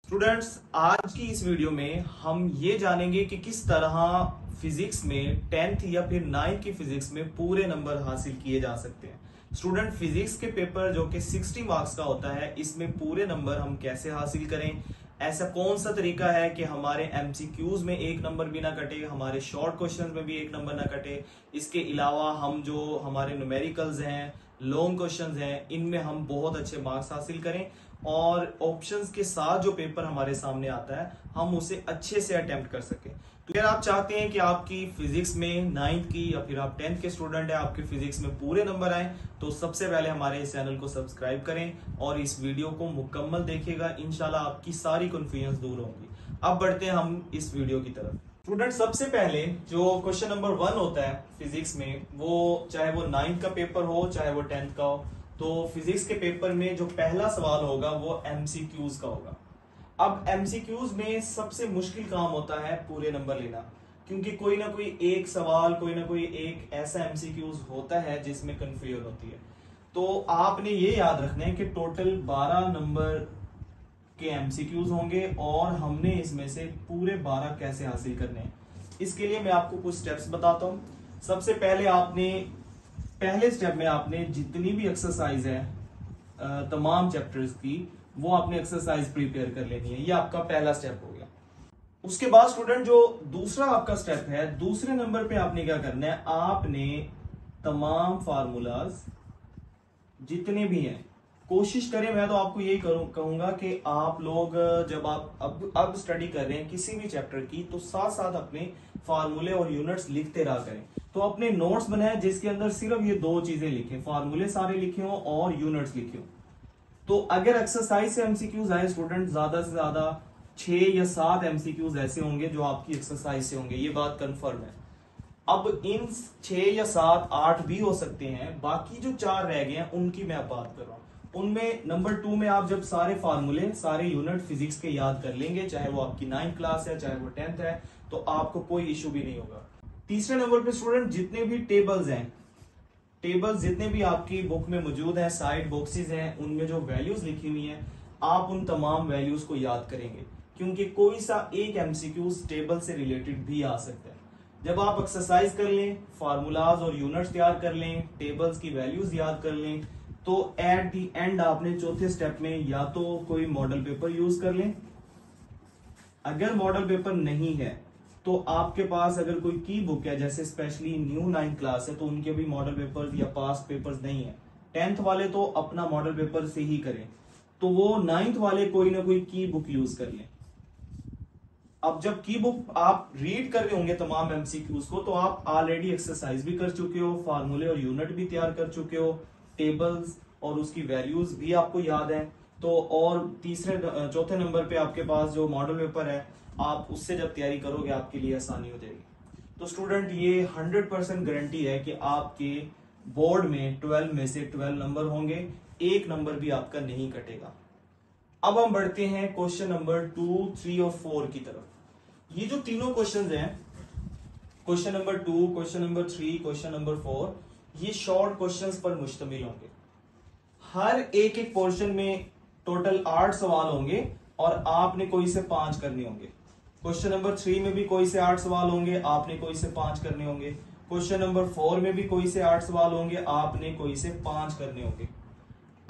Students, आज की इस वीडियो में हम ये जानेंगे कि किस तरह फिजिक्स में 10th या फिर 9th की फिजिक्स में पूरे नंबर हासिल किए जा सकते हैं। स्टूडेंट, फिजिक्स के पेपर जो कि 60 मार्क्स का होता है, इसमें पूरे नंबर हम कैसे हासिल करें। ऐसा कौन सा तरीका है कि हमारे एमसीक्यूज में एक नंबर भी ना कटे, हमारे शॉर्ट क्वेश्चंस में भी एक नंबर ना कटे। इसके अलावा हम जो हमारे न्यूमेरिकल्स हैं, लॉन्ग क्वेश्चंस हैं, इनमें हम बहुत अच्छे मार्क्स हासिल करें और ऑप्शंस के साथ जो पेपर हमारे सामने आता है हम उसे अच्छे से अटेम्प्ट कर सकें। तो अगर आप चाहते हैं कि आपकी फिजिक्स में 9th की या फिर आप 10th के स्टूडेंट हैं, आपके फिजिक्स में पूरे नंबर आए, तो सबसे पहले हमारे इस चैनल को सब्सक्राइब करें और इस वीडियो को मुकम्मल देखिएगा। इंशाल्लाह आपकी सारी कन्फ्यूजन दूर होंगी। अब बढ़ते हैं हम इस वीडियो की तरफ। स्टूडेंट, सबसे पहले जो क्वेश्चन नंबर 1 होता है फिजिक्स में, वो चाहे वो 9th का पेपर हो चाहे वो 10th का हो, तो फिजिक्स के पेपर में जो पहला सवाल होगा वो एमसीक्यूज का होगा। अब एमसीक्यूज में सबसे मुश्किल काम होता है पूरे नंबर लेना, क्योंकि कोई ना कोई एक सवाल, कोई ना कोई एक ऐसा एमसीक्यूज होता है जिसमें कंफ्यूजन होती है। तो आपने ये याद रखना है कि टोटल 12 नंबर के एमसीक्यूज होंगे और हमने इसमें से पूरे 12 कैसे हासिल करने हैं, इसके लिए मैं आपको कुछ स्टेप्स बताता हूं। सबसे पहले स्टेप में आपने जितनी भी एक्सरसाइज है तमाम चैप्टर्स की, वो आपने एक्सरसाइज प्रिपेयर कर लेनी है। ये आपका पहला स्टेप हो गया। उसके बाद स्टूडेंट, जो दूसरा आपका स्टेप है, दूसरे नंबर पे आपने क्या करना है, आपने तमाम फार्मूलाज जितने भी हैं कोशिश करें, मैं तो आपको यही कहूंगा कि आप लोग जब आप अब स्टडी कर रहे हैं किसी भी चैप्टर की, तो साथ साथ अपने फार्मूले और यूनिट्स लिखते रहा करें। तो अपने नोट्स बनाए जिसके अंदर सिर्फ ये दो चीजें लिखें, फार्मूले सारे लिखे हों और यूनिट्स लिखे हों। तो अगर एक्सरसाइज से एमसीक्यूज आए स्टूडेंट, ज्यादा से ज्यादा 6 या 7 एमसीक्यूज ऐसे होंगे जो आपकी एक्सरसाइज से होंगे, ये बात कंफर्म है। अब इन 6 या 7, 8 भी हो सकते हैं, बाकी जो 4 रह गए हैं उनकी मैं बात कर रहा हूं। उनमें नंबर 2 में आप जब सारे फार्मूले, सारे यूनिट फिजिक्स के याद कर लेंगे, चाहे वो आपकी 9th क्लास है चाहे वो 10th है, तो आपको कोई इश्यू भी नहीं होगा। तीसरे नंबर पे स्टूडेंट, जितने भी टेबल्स हैं, टेबल्स जितने भी आपकी बुक में मौजूद हैं, साइड बॉक्सेस हैं, उनमें जो वैल्यूज लिखी हुई हैं, आप उन तमाम वैल्यूज को याद करेंगे, क्योंकि कोई सा एक एमसीक्यूज टेबल से रिलेटेड भी आ सकता है। जब आप एक्सरसाइज कर लें, फार्मूलाज और यूनिट्स तैयार कर लें, टेबल्स की वैल्यूज याद कर लें, तो एट दी एंड आपने चौथे स्टेप में या तो कोई मॉडल पेपर यूज कर लें। अगर मॉडल पेपर नहीं है तो आपके पास अगर कोई की बुक है, जैसे स्पेशली न्यू 9th क्लास है, तो उनके भी मॉडल पेपर या पास्ट पेपर्स नहीं है। 10th वाले तो अपना मॉडल पेपर से ही करें, तो वो 9th वाले कोई ना कोई की बुक यूज कर लें। अब जब की बुक आप रीड कर रहे होंगे तमाम एमसीक्यूज को, तो आप ऑलरेडी एक्सरसाइज भी कर चुके हो, फार्मूले और यूनिट भी तैयार कर चुके हो, टेबल्स और उसकी वैल्यूज भी आपको याद है। तो और चौथे नंबर पे आपके पास जो मॉडल पेपर है, आप उससे जब तैयारी करोगे आपके लिए आसानी हो जाएगी। तो स्टूडेंट, ये 100% गारंटी है कि आपके बोर्ड में 12 में से 12 नंबर होंगे, एक नंबर भी आपका नहीं कटेगा। अब हम बढ़ते हैं क्वेश्चन नंबर 2, 3 और 4 की तरफ। ये जो तीनों क्वेश्चन हैं, question number 2, question number 3, question number 4, ये शॉर्ट क्वेश्चंस पर मुश्तमिल होंगे। हर एक पोर्शन में टोटल 8 सवाल होंगे और आपने कोई से 5 करने होंगे। क्वेश्चन नंबर 3 में भी कोई से 8 सवाल होंगे, आपने कोई से 5 करने होंगे। क्वेश्चन नंबर 4 में भी कोई से 8 सवाल होंगे, आपने कोई से 5 करने होंगे।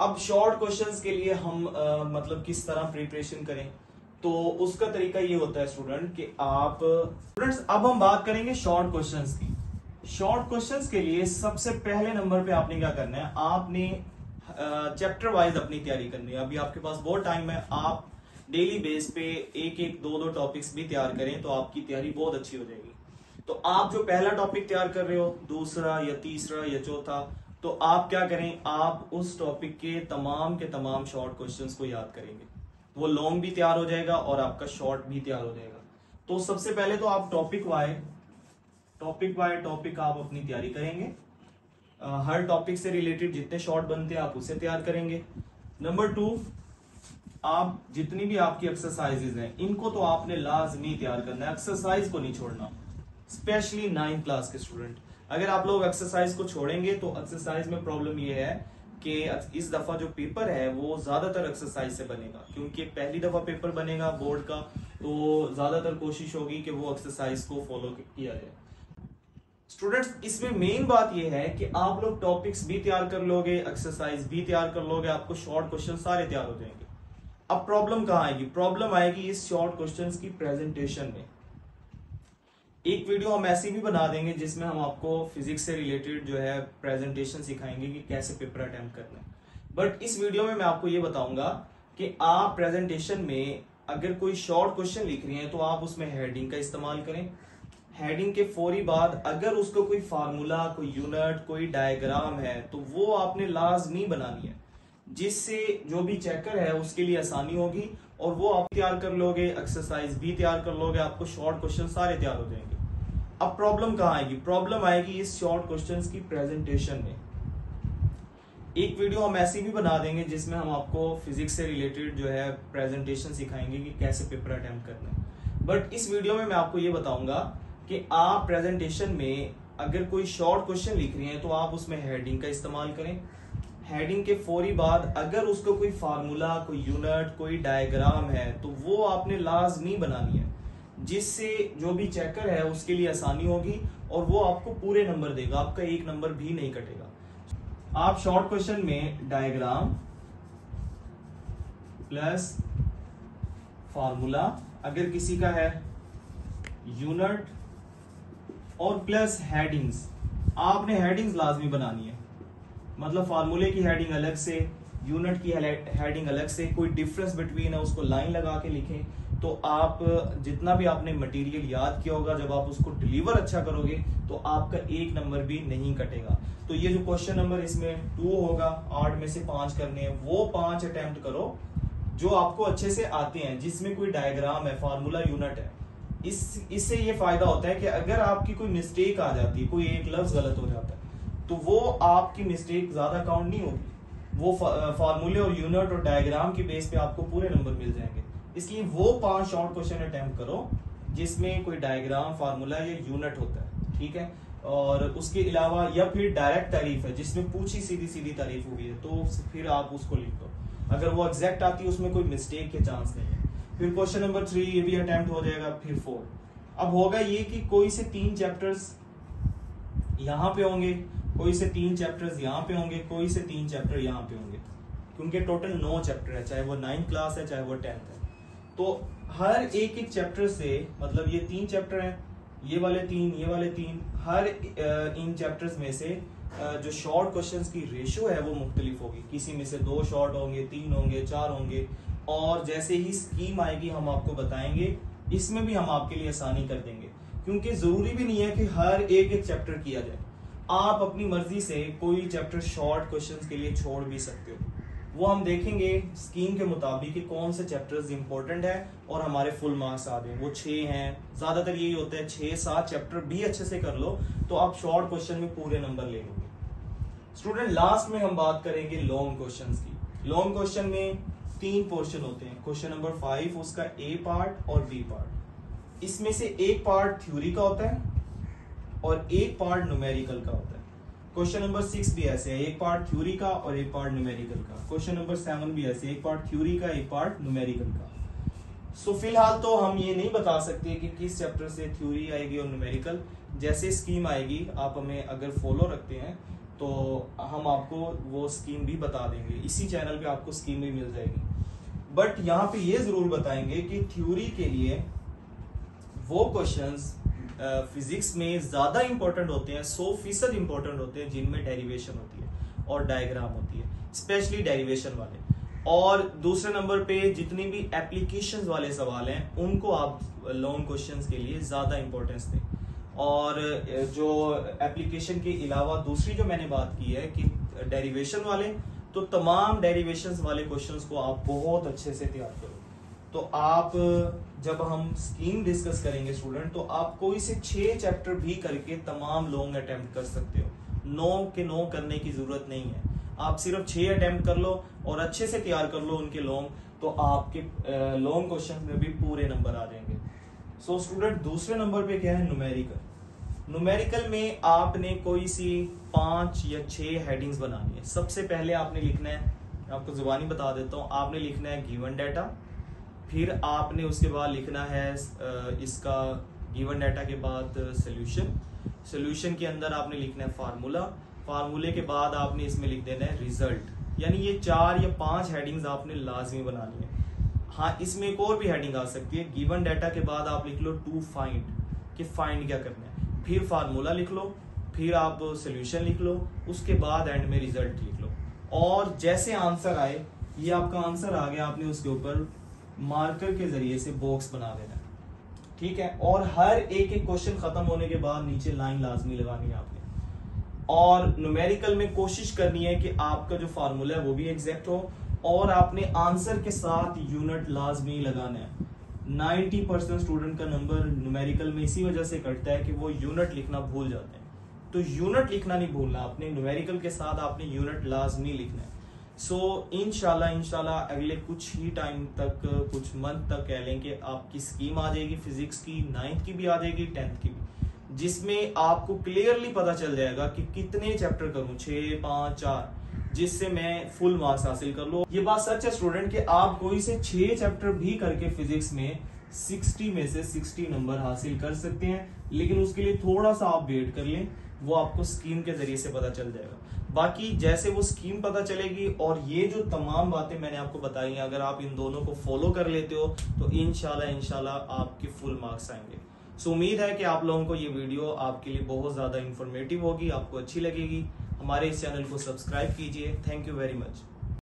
अब शॉर्ट क्वेश्चंस के लिए हम मतलब किस तरह प्रिपरेशन करें, तो उसका तरीका ये होता है स्टूडेंट कि स्टूडेंट्स, अब हम बात करेंगे शॉर्ट क्वेश्चंस की। शॉर्ट क्वेश्चंस के लिए सबसे पहले नंबर पे आपने क्या करना है, आपने चैप्टर वाइज अपनी तैयारी करनी है। अभी आपके पास बहुत टाइम है, आप डेली बेस पे एक दो टॉपिक्स भी तैयार करें तो आपकी तैयारी बहुत अच्छी हो जाएगी। तो आप जो पहला टॉपिक तैयार कर रहे हो, दूसरा या तीसरा या चौथा, तो आप क्या करें, आप उस टॉपिक के तमाम शॉर्ट क्वेश्चंस को याद करेंगे। वो लॉन्ग भी तैयार हो जाएगा और आपका शॉर्ट भी तैयार हो जाएगा। तो सबसे पहले तो आप टॉपिक बाय टॉपिक आप अपनी तैयारी करेंगे। हर टॉपिक से रिलेटेड जितने शॉर्ट बनते हैं आप उसे तैयार करेंगे। नंबर 2, आप जितनी भी आपकी एक्सरसाइजेज हैं, इनको तो आपने लाजमी तैयार करना है, एक्सरसाइज को नहीं छोड़ना। स्पेशली 9th क्लास के स्टूडेंट, अगर आप लोग एक्सरसाइज को छोड़ेंगे तो एक्सरसाइज में प्रॉब्लम ये है कि इस दफा जो पेपर है वो ज्यादातर एक्सरसाइज से बनेगा, क्योंकि पहली दफा पेपर बनेगा बोर्ड का, तो ज्यादातर कोशिश होगी कि वो एक्सरसाइज को फॉलो किया जाए। स्टूडेंट्स, इसमें मेन बात ये है कि आप लोग टॉपिक्स भी तैयार कर लोगे, एक्सरसाइज भी तैयार कर लोगे, आपको शॉर्ट क्वेश्चन सारे तैयार हो जाएंगे। अब प्रॉब्लम कहाँ आएगी? प्रॉब्लम आएगी इस शॉर्ट क्वेश्चंस की प्रेजेंटेशन में। एक वीडियो हम ऐसी भी बना देंगे जिसमें हम आपको फिजिक्स से रिलेटेड जो है प्रेजेंटेशन सिखाएंगे कि कैसे पेपर अटेम्प्ट करना है। बट इस वीडियो में मैं आपको ये बताऊंगा कि आप प्रेजेंटेशन में अगर कोई शॉर्ट क्वेश्चन लिख रही हैं तो आप उसमें हेडिंग का इस्तेमाल करें। हेडिंग के फौरी बाद अगर उसको कोई फार्मूला, कोई यूनिट, कोई डायग्राम है तो वो आपने लाजमी बनानी है, जिससे जो भी चेकर है उसके लिए आसानी होगी और वो आप तैयार कर लोगे, एक्सरसाइज भी तैयार कर लोगे, आपको शॉर्ट क्वेश्चन सारे तैयार हो जाएंगे। अब प्रॉब्लम कहाँ आएगी? प्रॉब्लम आएगी इस शॉर्ट क्वेश्चंस की प्रेजेंटेशन में। एक वीडियो हम ऐसी भी बना देंगे जिसमें हम आपको फिजिक्स से रिलेटेड जो है प्रेजेंटेशन सिखाएंगे कि कैसे पेपर अटेम्प्ट करना है। बट इस वीडियो में मैं आपको ये बताऊंगा कि आप प्रेजेंटेशन में अगर कोई शॉर्ट क्वेश्चन लिख रही हैं तो आप उसमें हेडिंग का इस्तेमाल करें। हेडिंग के फौरी बाद अगर उसको कोई फार्मूला, कोई यूनिट, कोई डायग्राम है तो वो आपने लाजमी बनानी है, जिससे जो भी चेकर है उसके लिए आसानी होगी और वो आपको पूरे नंबर देगा, आपका एक नंबर भी नहीं कटेगा। आप शॉर्ट क्वेश्चन में डायग्राम प्लस फार्मूला, अगर किसी का है यूनिट, और प्लस हेडिंग्स, आपने हेडिंग्स लाजमी बनानी है। मतलब फार्मूले की हेडिंग अलग से, यूनिट की हेडिंग अलग से, कोई डिफरेंस बिटवीन है उसको लाइन लगा के लिखें। तो आप जितना भी आपने मटेरियल याद किया होगा, जब आप उसको डिलीवर अच्छा करोगे तो आपका एक नंबर भी नहीं कटेगा। तो ये जो क्वेश्चन नंबर इसमें 2 होगा, 8 में से 5 करने हैं, वो 5 अटेम्प्ट करो जो आपको अच्छे से आते हैं, जिसमें कोई डायग्राम है, फार्मूला, यूनिट है। इससे ये फायदा होता है कि अगर आपकी कोई मिस्टेक आ जाती है, कोई एक लफ्ज गलत हो जाता है, तो वो आपकी मिस्टेक ज्यादा काउंट नहीं होगी, वो फार्मूले और यूनिट और डायग्राम के बेस पे आपको पूरे नंबर मिल जाएंगे। इसलिए वो 5 शॉर्ट क्वेश्चन अटेम्प्ट करो जिसमें कोई डायग्राम, फार्मूला या यूनिट होता है, ठीक है। और उसके अलावा या फिर डायरेक्ट तारीफ है जिसमें पूछी सीधी सीधी तारीफ हुई है, तो फिर आप उसको लिख दो। अगर वो एग्जैक्ट आती है उसमें कोई मिस्टेक के चांस नहीं है। फिर क्वेश्चन नंबर 3 ये भी अटेम्प्ट हो जाएगा। फिर 4 अब होगा ये कि कोई से 3 चैप्टर्स यहाँ पे होंगे, कोई से 3 चैप्टर्स यहाँ पे होंगे, कोई से 3 चैप्टर यहाँ पे होंगे, क्योंकि टोटल 9 चैप्टर है, चाहे वो 9th क्लास है चाहे वो 10th है। तो हर एक चैप्टर से, मतलब ये 3 चैप्टर हैं, ये वाले 3, ये वाले 3, हर इन चैप्टर्स में से जो शॉर्ट क्वेश्चंस की रेशियो है वो मुख्तलिफ होगी। किसी में से 2 शॉर्ट होंगे, 3 होंगे, 4 होंगे, और जैसे ही स्कीम आएगी हम आपको बताएंगे। इसमें भी हम आपके लिए आसानी कर देंगे, क्योंकि जरूरी भी नहीं है कि हर एक चैप्टर किया जाए। आप अपनी मर्जी से कोई चैप्टर शॉर्ट क्वेश्चंस के लिए छोड़ भी सकते हो। वो हम देखेंगे स्कीम के मुताबिक कि कौन से चैप्टर्स इंपॉर्टेंट है और हमारे फुल मार्क्स आ गए। वो 6 हैं, ज्यादातर यही होता है, 6-7 चैप्टर भी अच्छे से कर लो तो आप शॉर्ट क्वेश्चन में पूरे नंबर ले लोगे। स्टूडेंट, लास्ट में हम बात करेंगे लॉन्ग क्वेश्चंस की। लॉन्ग क्वेश्चन में 3 पोर्शन होते हैं। क्वेश्चन नंबर 5 उसका ए पार्ट और बी पार्ट। इसमें से एक पार्ट थ्योरी का होता है और एक पार्ट न्यूमेरिकल का होता है। क्वेश्चन नंबर 6 भी ऐसे है, एक पार्ट थ्योरी का और एक पार्ट न्यूमेरिकल का। क्वेश्चन नंबर 7 भी ऐसे, एक पार्ट थ्योरी का, एक पार्ट न्यूमेरिकल का। सो फिलहाल तो हम ये नहीं बता सकते कि किस चैप्टर से थ्योरी आएगी और न्यूमेरिकल। जैसे स्कीम आएगी आप हमें अगर फॉलो रखते हैं तो हम आपको वो स्कीम भी बता देंगे। इसी चैनल पे आपको स्कीम भी मिल जाएगी। बट यहाँ पे ये जरूर बताएंगे कि थ्योरी के लिए वो क्वेश्चंस फिजिक्स में ज्यादा इंपॉर्टेंट होते हैं, 100% इंपॉर्टेंट होते हैं, जिनमें डेरिवेशन होती है और डायग्राम होती है, स्पेशली डेरिवेशन वाले। और दूसरे नंबर पे जितनी भी एप्लीकेशंस वाले सवाल हैं उनको आप लॉन्ग क्वेश्चंस के लिए ज्यादा इंपॉर्टेंस दें। और जो एप्लीकेशन के अलावा दूसरी जो मैंने बात की है कि डेरिवेशन वाले, तो तमाम डेरिवेशंस वाले क्वेश्चंस को आप बहुत अच्छे से तैयार करो। तो आप जब हम स्कीम डिस्कस करेंगे स्टूडेंट, तो आप कोई से 6 चैप्टर भी करके तमाम लॉन्ग अटेम्प्ट कर सकते हो। 9 के 9 करने की जरूरत नहीं है, आप सिर्फ 6 अटेम्प्ट कर लो और अच्छे से तैयार कर लो उनके लॉन्ग, तो आपके लॉन्ग क्वेश्चन में भी पूरे नंबर आ जाएंगे। सो स्टूडेंट, दूसरे नंबर पे क्या है? न्यूमेरिकल। न्यूमेरिकल में आपने कोई सी 5 या 6 हेडिंग्स बनानी है। सबसे पहले आपने लिखना है, आपको जुबानी बता देता हूँ, आपने लिखना है गिवन डाटा, फिर आपने उसके बाद लिखना है इसका गिवन डाटा के बाद सोल्यूशन के अंदर आपने लिखना है फार्मूले के बाद आपने इसमें लिख देना है रिजल्ट। यानी ये 4 या 5 हेडिंग्स आपने लाजमी बनानी है। हाँ, इसमें एक और भी हेडिंग आ सकती है। गिवन डाटा के बाद आप लिख लो टू फाइंड, कि फाइंड क्या करना है, फिर फार्मूला लिख लो, फिर आप सोल्यूशन लिख लो, उसके बाद एंड में रिजल्ट लिख लो। और जैसे आंसर आए, ये आपका आंसर आ गया, आपने उसके ऊपर मार्कर के जरिए से बॉक्स बना देना है, ठीक है। और हर एक क्वेश्चन खत्म होने के बाद नीचे लाइन लाजमी लगानी है आपने। और न्यूमेरिकल में कोशिश करनी है कि आपका जो फार्मूला है वो भी एग्जैक्ट हो, और आपने आंसर के साथ यूनिट लाजमी लगाना है। 90% स्टूडेंट का नंबर न्यूमेरिकल में इसी वजह से कटता है कि वो यूनिट लिखना भूल जाते हैं। तो यूनिट लिखना नहीं भूलना आपने, न्यूमेरिकल के साथ आपने यूनिट लाजमी लिखना है। सो इंशाल्लाह अगले कुछ ही टाइम तक, कुछ मंथ तक कह लें कि आपकी स्कीम आ जाएगी फिजिक्स की, 9th की भी आ जाएगी, 10th की भी, जिसमें आपको क्लियरली पता चल जाएगा कि कितने चैप्टर करूं, 6, 5, 4, जिससे मैं फुल मार्क्स हासिल कर लूं। ये बात सच है स्टूडेंट कि आप कोई से 6 चैप्टर भी करके फिजिक्स में 60 में से 60 नंबर हासिल कर सकते हैं, लेकिन उसके लिए थोड़ा सा आप वेट कर लें, वो आपको स्कीम के जरिए से पता चल जाएगा। बाकी जैसे वो स्कीम पता चलेगी और ये जो तमाम बातें मैंने आपको बताई हैं, अगर आप इन दोनों को फॉलो कर लेते हो तो इंशाल्लाह आपके फुल मार्क्स आएंगे। सो उम्मीद है कि आप लोगों को ये वीडियो आपके लिए बहुत ज़्यादा इंफॉर्मेटिव होगी, आपको अच्छी लगेगी। हमारे इस चैनल को सब्सक्राइब कीजिए। Thank you very much.